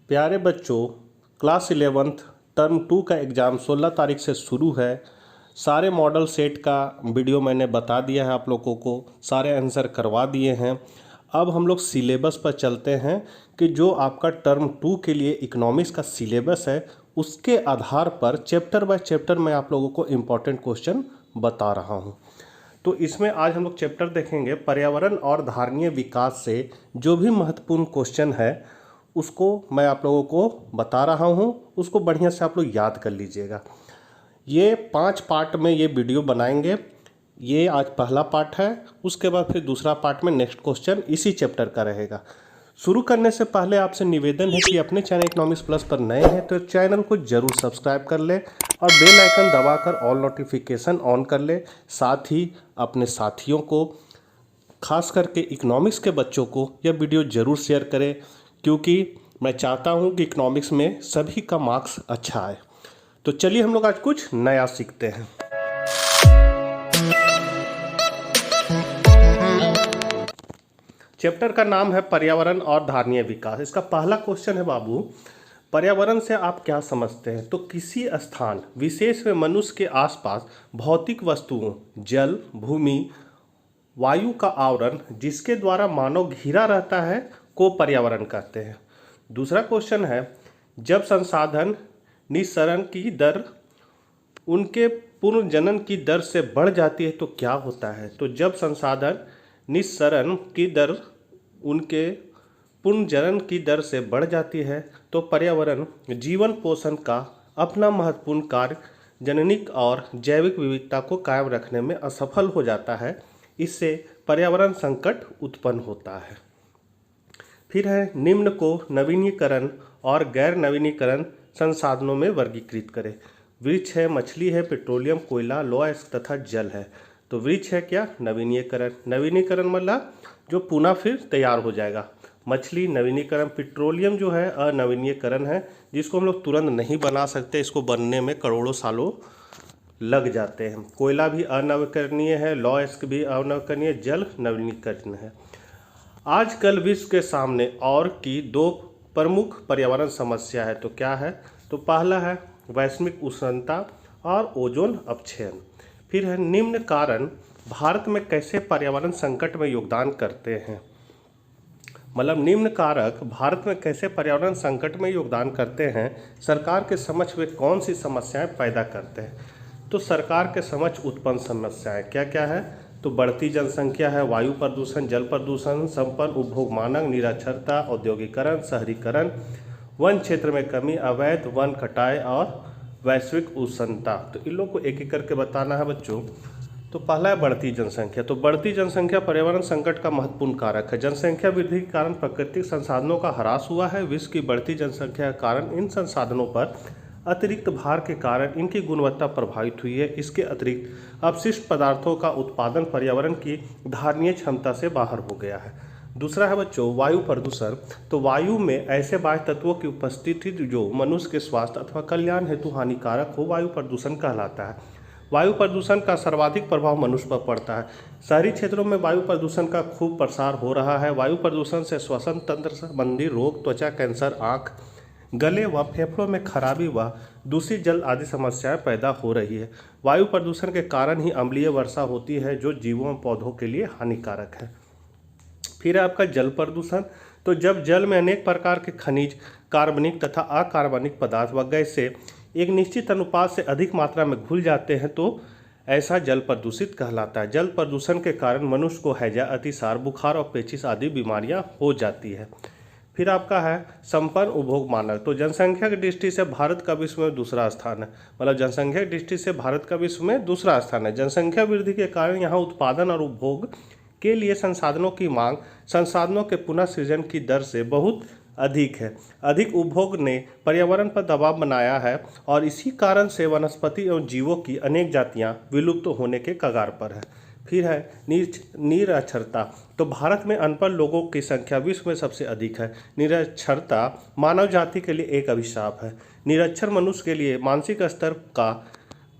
प्यारे बच्चों, class 11th term 2 का एग्ज़ाम 16 तारीख से शुरू है। सारे मॉडल सेट का वीडियो मैंने बता दिया है आप लोगों को, सारे आंसर करवा दिए हैं। अब हम लोग सिलेबस पर चलते हैं कि जो आपका टर्म 2 के लिए इकोनॉमिक्स का सिलेबस है उसके आधार पर चैप्टर बाय चैप्टर मैं आप लोगों को इम्पोर्टेंट क्वेश्चन बता रहा हूँ। तो इसमें आज हम लोग चैप्टर देखेंगे पर्यावरण और धारणीय विकास से जो भी महत्वपूर्ण क्वेश्चन है उसको मैं आप लोगों को बता रहा हूँ, उसको बढ़िया से आप लोग याद कर लीजिएगा। ये 5 पार्ट में ये वीडियो बनाएंगे। ये आज पहला पार्ट है, उसके बाद फिर दूसरा पार्ट में नेक्स्ट क्वेश्चन इसी चैप्टर का रहेगा। शुरू करने से पहले आपसे निवेदन है कि अपने चैनल इकोनॉमिक्स प्लस पर नए हैं तो चैनल को जरूर सब्सक्राइब कर ले और बेल आइकन दबाकर ऑल नोटिफिकेशन ऑन कर ले। साथ ही अपने साथियों को, खास करके इकोनॉमिक्स के बच्चों को यह वीडियो ज़रूर शेयर करें, क्योंकि मैं चाहता हूं कि इकोनॉमिक्स में सभी का मार्क्स अच्छा आए। तो चलिए हम लोग आज कुछ नया सीखते हैं। चैप्टर का नाम है पर्यावरण और धारणीय विकास। इसका पहला क्वेश्चन है बाबू, पर्यावरण से आप क्या समझते हैं? तो किसी स्थान विशेष में मनुष्य के आसपास भौतिक वस्तुओं, जल, भूमि, वायु का आवरण जिसके द्वारा मानव घिरा रहता है को पर्यावरण कहते हैं। दूसरा क्वेश्चन है, जब संसाधन निस्सरण की दर उनके पुनर्जनन की दर से बढ़ जाती है तो क्या होता है? तो जब संसाधन निस्सरण की दर उनके पुनर्जनन की दर से बढ़ जाती है तो पर्यावरण जीवन पोषण का अपना महत्वपूर्ण कार्य जननिक और जैविक विविधता को कायम रखने में असफल हो जाता है। इससे पर्यावरण संकट उत्पन्न होता है। फिर है, निम्न को नवीनीकरण और गैर नवीनीकरण संसाधनों में वर्गीकृत करें। वृक्ष है, मछली है, पेट्रोलियम, कोयला, लौह तथा जल है। तो वृक्ष है क्या? नवीनीकरण। नवीनीकरण मतलब जो पुनः फिर तैयार हो जाएगा। मछली नवीनीकरण। पेट्रोलियम जो है अनवीनीकरण है, जिसको हम लोग तुरंत नहीं बना सकते, इसको बनने में करोड़ों सालों लग जाते हैं। कोयला भी अनवीकरणीय है, लौह भी अनवीकरणीय, जल नवीनीकरण है। आजकल विश्व के सामने और की 2 प्रमुख पर्यावरण समस्या है। तो क्या है? तो पहला है वैश्विक उष्णता और ओजोन अपक्षयन। फिर है, निम्न कारण भारत में कैसे पर्यावरण संकट में योगदान करते हैं? मतलब निम्न कारक भारत में कैसे पर्यावरण संकट में योगदान करते हैं, सरकार के समक्ष वे कौन सी समस्याएं पैदा करते हैं? तो सरकार के समक्ष उत्पन्न समस्याएं क्या क्या है? तो बढ़ती जनसंख्या है, वायु प्रदूषण, जल प्रदूषण, संपन्न उपभोग मानक, निरक्षरता, औद्योगिकरण, शहरीकरण, वन क्षेत्र में कमी, अवैध वन कटाई और वैश्विक उष्णता। तो इन लोग को एक एक करके बताना है बच्चों। तो पहला है बढ़ती जनसंख्या। तो बढ़ती जनसंख्या पर्यावरण संकट का महत्वपूर्ण कारक है। जनसंख्या वृद्धि के कारण प्राकृतिक संसाधनों का ह्रास हुआ है। विश्व की बढ़ती जनसंख्या के कारण इन संसाधनों पर अतिरिक्त भार के कारण इनकी गुणवत्ता प्रभावित हुई है। इसके अतिरिक्त अपशिष्ट पदार्थों का उत्पादन पर्यावरण की धारणीय क्षमता से बाहर हो गया है। दूसरा है बच्चों वायु प्रदूषण। तो वायु में ऐसे बाह्य तत्वों की उपस्थिति जो मनुष्य के स्वास्थ्य अथवा कल्याण हेतु हानिकारक हो, वायु प्रदूषण कहलाता है। वायु प्रदूषण का सर्वाधिक प्रभाव मनुष्य पर पड़ता है। शहरी क्षेत्रों में वायु प्रदूषण का खूब प्रसार हो रहा है। वायु प्रदूषण से श्वसन तंत्र संबंधी रोग, त्वचा कैंसर, आँख, गले व फेफड़ों में खराबी व दूषित जल आदि समस्याएं पैदा हो रही है। वायु प्रदूषण के कारण ही अम्लीय वर्षा होती है जो जीवों और पौधों के लिए हानिकारक है। फिर है आपका जल प्रदूषण। तो जब जल में अनेक प्रकार के खनिज, कार्बनिक तथा अकार्बनिक पदार्थ व गैसें एक निश्चित अनुपात से अधिक मात्रा में घुल जाते हैं तो ऐसा जल प्रदूषित कहलाता है। जल प्रदूषण के कारण मनुष्य को हैजा, अतिसार, बुखार और पेचिश आदि बीमारियां हो जाती है। फिर आपका है संपन्न उपभोग मानक। तो जनसंख्या की दृष्टि से भारत का विश्व में दूसरा स्थान है। मतलब जनसंख्या की दृष्टि से भारत का विश्व में दूसरा स्थान है। जनसंख्या वृद्धि के कारण यहाँ उत्पादन और उपभोग के लिए संसाधनों की मांग संसाधनों के पुनः सृजन की दर से बहुत अधिक है। अधिक उपभोग ने पर्यावरण पर दबाव बनाया है और इसी कारण से वनस्पति एवं जीवों की अनेक जातियां विलुप्त होने के कगार पर है। फिर है निरक्षरता। तो भारत में अनपढ़ लोगों की संख्या विश्व में सबसे अधिक है। निरक्षरता मानव जाति के लिए एक अभिशाप है। निरक्षर मनुष्य के लिए मानसिक स्तर का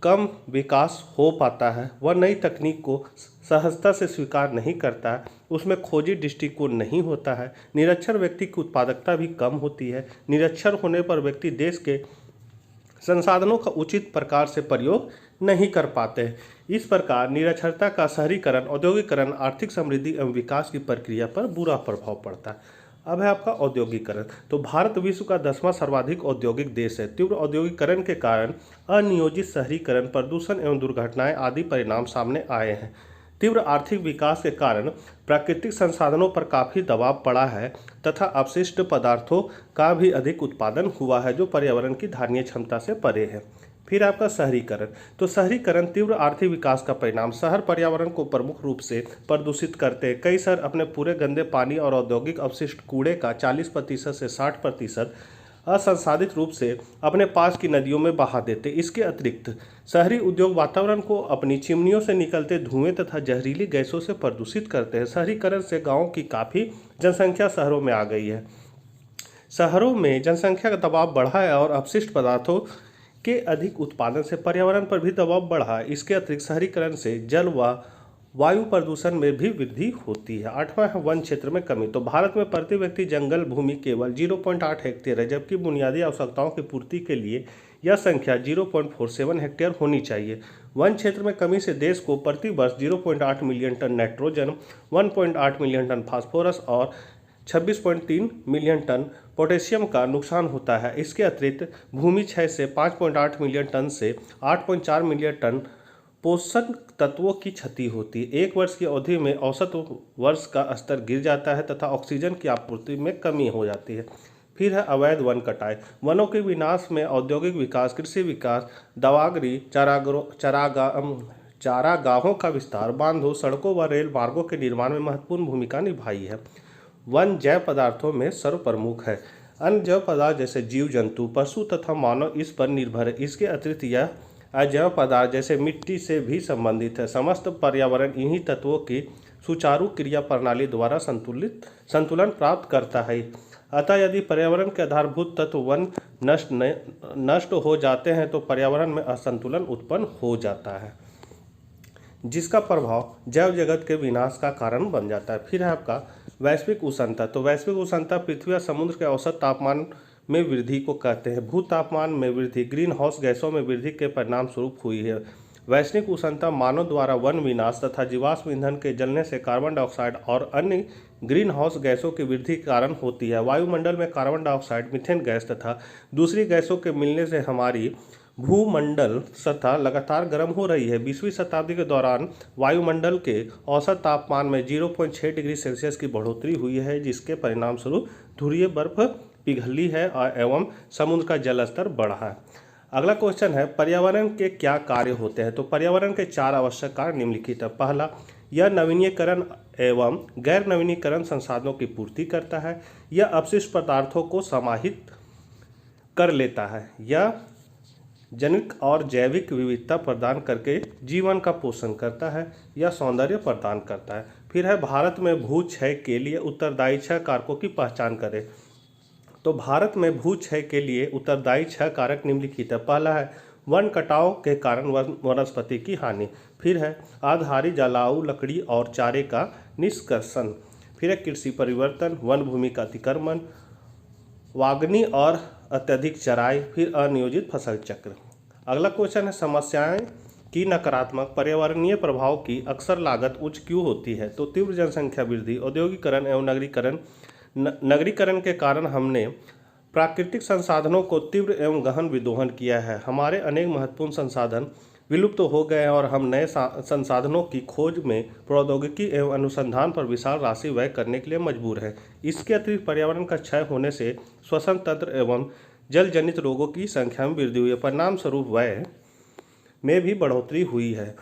कम विकास हो पाता है। वह नई तकनीक को सहजता से स्वीकार नहीं करता है, उसमें खोजी दृष्टिकोण नहीं होता है। निरक्षर व्यक्ति की उत्पादकता भी कम होती है। निरक्षर होने पर व्यक्ति देश के संसाधनों का उचित प्रकार से प्रयोग नहीं कर पाते हैं। इस प्रकार निरक्षरता का शहरीकरण, औद्योगिकरण, आर्थिक समृद्धि एवं विकास की प्रक्रिया पर बुरा प्रभाव पड़ता है। अब है आपका औद्योगिकरण। तो भारत विश्व का 10वां सर्वाधिक औद्योगिक देश है। तीव्र औद्योगिकरण के कारण अनियोजित शहरीकरण, प्रदूषण एवं दुर्घटनाएं आदि परिणाम सामने आए हैं। तीव्र आर्थिक विकास के कारण प्राकृतिक संसाधनों पर काफ़ी दबाव पड़ा है तथा अपशिष्ट पदार्थों का भी अधिक उत्पादन हुआ है, जो पर्यावरण की धारणीय क्षमता से परे है। फिर आपका शहरीकरण। तो शहरीकरण तीव्र आर्थिक विकास का परिणाम। शहर पर्यावरण को प्रमुख रूप से प्रदूषित करते हैं। कई शहर अपने पूरे गंदे पानी और औद्योगिक अपशिष्ट कूड़े का 40% से 60% असंसाधित रूप से अपने पास की नदियों में बहा देते। इसके अतिरिक्त शहरी उद्योग वातावरण को अपनी चिमनियों से निकलते धुएं तथा जहरीली गैसों से प्रदूषित करते हैं। शहरीकरण से गाँव की काफ़ी जनसंख्या शहरों में आ गई है। शहरों में जनसंख्या का दबाव बढ़ा है और अपशिष्ट पदार्थों के अधिक उत्पादन से पर्यावरण पर भी दबाव बढ़ा है। इसके अतिरिक्त शहरीकरण से जल व वायु प्रदूषण में भी वृद्धि होती है। 8वां है वन क्षेत्र में कमी। तो भारत में प्रति व्यक्ति जंगल भूमि केवल 0.8 हेक्टेयर है, जबकि बुनियादी आवश्यकताओं की पूर्ति के लिए यह संख्या 0.47 हेक्टेयर होनी चाहिए। वन क्षेत्र में कमी से देश को प्रति वर्ष 0.8 million ton nitrogen, 1.8 million ton phosphorus और 26.3 मिलियन टन पोटेशियम का नुकसान होता है। इसके अतिरिक्त भूमि क्षय से 5.8 मिलियन टन से 8.4 मिलियन टन पोषक तत्वों की क्षति होती है। एक वर्ष की अवधि में औसत वर्ष का स्तर गिर जाता है तथा ऑक्सीजन की आपूर्ति में कमी हो जाती है। फिर है अवैध वन कटाई। वनों के विनाश में औद्योगिक विकास, कृषि विकास, दवागरी, चारागाहों का विस्तार, बांधों, सड़कों व रेल मार्गों के निर्माण में महत्वपूर्ण भूमिका निभाई है। वन जैव पदार्थों में सर्वप्रमुख है। अन्य जैव पदार्थ जैसे जीव जंतु, पशु तथा मानव इस पर निर्भर है। इसके अतिरिक्त यह अजैव पदार्थ जैसे मिट्टी से भी संबंधित है। समस्त पर्यावरण इन्हीं तत्वों की सुचारू क्रिया प्रणाली द्वारा संतुलन प्राप्त करता है। अतः यदि पर्यावरण के आधारभूत तत्व वन नष्ट हो जाते हैं तो पर्यावरण में असंतुलन उत्पन्न हो जाता है, जिसका प्रभाव जैव जगत के विनाश का कारण बन जाता है। फिर है आपका वैश्विक उष्णता। तो वैश्विक उष्णता पृथ्वी और समुद्र के औसत तापमान में वृद्धि को कहते हैं। भू तापमान में वृद्धि ग्रीन हाउस गैसों में वृद्धि के परिणाम स्वरूप हुई है। वैश्विक उष्णता मानव द्वारा वन विनाश तथा जीवाश्म ईंधन के जलने से कार्बन डाइऑक्साइड और अन्य ग्रीन हाउस गैसों की वृद्धि के कारण होती है। वायुमंडल में कार्बन डाइऑक्साइड, मीथेन गैस तथा दूसरी गैसों के मिलने से हमारी भूमंडल सतह लगातार गर्म हो रही है। 20वीं शताब्दी के दौरान वायुमंडल के औसत तापमान में 0.6 डिग्री सेल्सियस की बढ़ोतरी हुई है, जिसके परिणाम स्वरूप ध्रुवीय बर्फ पिघली है एवं समुद्र का जल स्तर बढ़ा है। अगला क्वेश्चन है पर्यावरण के क्या कार्य होते हैं। तो पर्यावरण के 4 आवश्यक कार्य निम्नलिखित है। पहला, यह नवीनीकरण एवं गैर नवीनीकरण संसाधनों की पूर्ति करता है। यह अपशिष्ट पदार्थों को समाहित कर लेता है। यह जनिक और जैविक विविधता प्रदान करके जीवन का पोषण करता है। यह सौंदर्य प्रदान करता है। फिर है भारत में भू क्षय के लिए उत्तरदायी 6 कारकों की पहचान करें। तो भारत में भू क्षय के लिए उत्तरदायी 6 कारक निम्नलिखित है। पहला है वन कटाव के कारण वनस्पति की हानि। फिर है आधारी जलाऊ लकड़ी और चारे का निष्कर्षण। फिर है कृषि परिवर्तन, वन भूमि का अतिक्रमण, वागनी और अत्यधिक चराई, फिर अनियोजित फसल चक्र। अगला क्वेश्चन है समस्याएं की नकारात्मक पर्यावरणीय प्रभाव की अक्सर लागत उच्च क्यों होती है। तो तीव्र जनसंख्या वृद्धि, औद्योगिकरण एवं नगरीकरण के कारण हमने प्राकृतिक संसाधनों को तीव्र एवं गहन विदोहन किया है। हमारे अनेक महत्वपूर्ण संसाधन विलुप्त हो गए हैं और हम नए संसाधनों की खोज में प्रौद्योगिकी एवं अनुसंधान पर विशाल राशि व्यय करने के लिए मजबूर हैं। इसके अतिरिक्त पर्यावरण का क्षय होने से श्वसन तंत्र एवं जल जनित रोगों की संख्या में वृद्धि हुई है। परिणाम स्वरूप व्यय में भी बढ़ोतरी हुई है।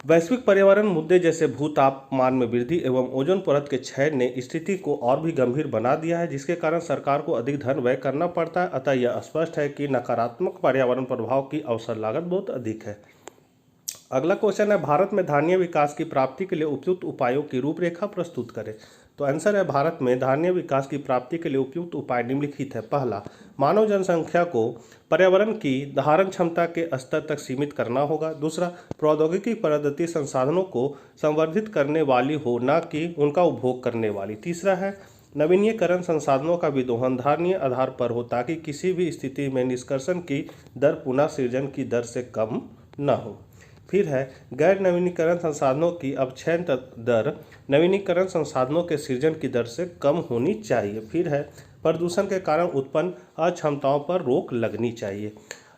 वैश्विक पर्यावरण मुद्दे जैसे भूतापमान में वृद्धि एवं ओजोन परत के क्षय ने स्थिति को और भी गंभीर बना दिया है, जिसके कारण सरकार को अधिक धन व्यय करना पड़ता है। अतः यह स्पष्ट है कि नकारात्मक पर्यावरण प्रभाव की अवसर लागत बहुत अधिक है। अगला क्वेश्चन है भारत में धारणीय विकास की प्राप्ति के लिए उपयुक्त उपायों की रूपरेखा प्रस्तुत करें। तो आंसर है भारत में धारणीय विकास की प्राप्ति के लिए उपयुक्त उपाय निम्नलिखित है। पहला, मानव जनसंख्या को पर्यावरण की धारण क्षमता के स्तर तक सीमित करना होगा। दूसरा, प्रौद्योगिकी पद्धति संसाधनों को संवर्धित करने वाली हो, न कि उनका उपभोग करने वाली। तीसरा है नवीनीकरण संसाधनों का विदोहन धारणीय आधार पर हो, ताकि किसी भी स्थिति में निष्कर्षण की दर पुनः सृजन की दर से कम न हो। फिर है गैर नवीनीकरण संसाधनों की अपक्षय दर नवीनीकरण संसाधनों के सृजन की दर से कम होनी चाहिए। फिर है प्रदूषण के कारण उत्पन्न अक्षमताओं पर रोक लगनी चाहिए।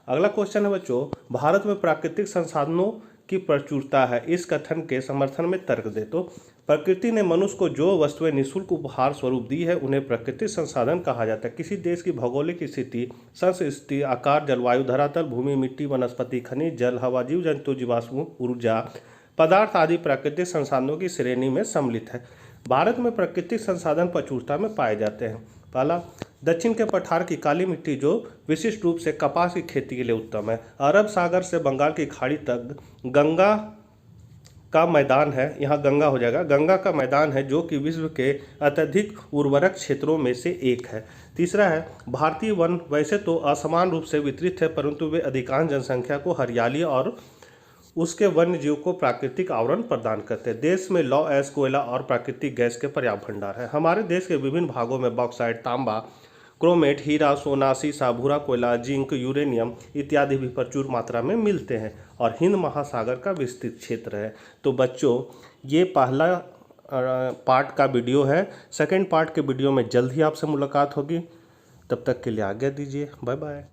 अगला क्वेश्चन है बच्चों, भारत में प्राकृतिक संसाधनों की प्रचुरता है, इस कथन के समर्थन में तर्क दे। तो प्रकृति ने मनुष्य को जो वस्तुएं निःशुल्क उपहार स्वरूप दी है उन्हें प्राकृतिक संसाधन कहा जाता है। किसी देश की भौगोलिक स्थिति, संस्कृति, आकार, जलवायु, धरातल, भूमि, मिट्टी, वनस्पति, खनिज, जल, हवा, जीव जंतु, जीवाश्म, ऊर्जा, पदार्थ आदि प्राकृतिक संसाधनों की श्रेणी में सम्मिलित है। भारत में प्राकृतिक संसाधन प्रचुरता में पाए जाते हैं। पहला, दक्षिण के पठार की काली मिट्टी जो विशिष्ट रूप से कपास की खेती के लिए उत्तम है। अरब सागर से बंगाल की खाड़ी तक गंगा का मैदान है, यहाँ गंगा हो जाएगा, गंगा का मैदान है जो कि विश्व के अत्यधिक उर्वरक क्षेत्रों में से एक है। तीसरा है भारतीय वन वैसे तो असमान रूप से वितरित है, परंतु वे अधिकांश जनसंख्या को हरियाली और उसके वन्य जीव को प्राकृतिक आवरण प्रदान करते हैं। देश में लौह अयस्क, कोयला और प्राकृतिक गैस के पर्याप्त भंडार है। हमारे देश के विभिन्न भागों में बॉक्साइट, तांबा, क्रोमेट, हीरा, सोना, सीसा, भूरा कोयला, जिंक, यूरेनियम इत्यादि भी प्रचुर मात्रा में मिलते हैं और हिंद महासागर का विस्तृत क्षेत्र है। तो बच्चों ये पहला पार्ट का वीडियो है। सेकंड पार्ट के वीडियो में जल्द ही आपसे मुलाकात होगी। तब तक के लिए आज्ञा दीजिए। Bye bye.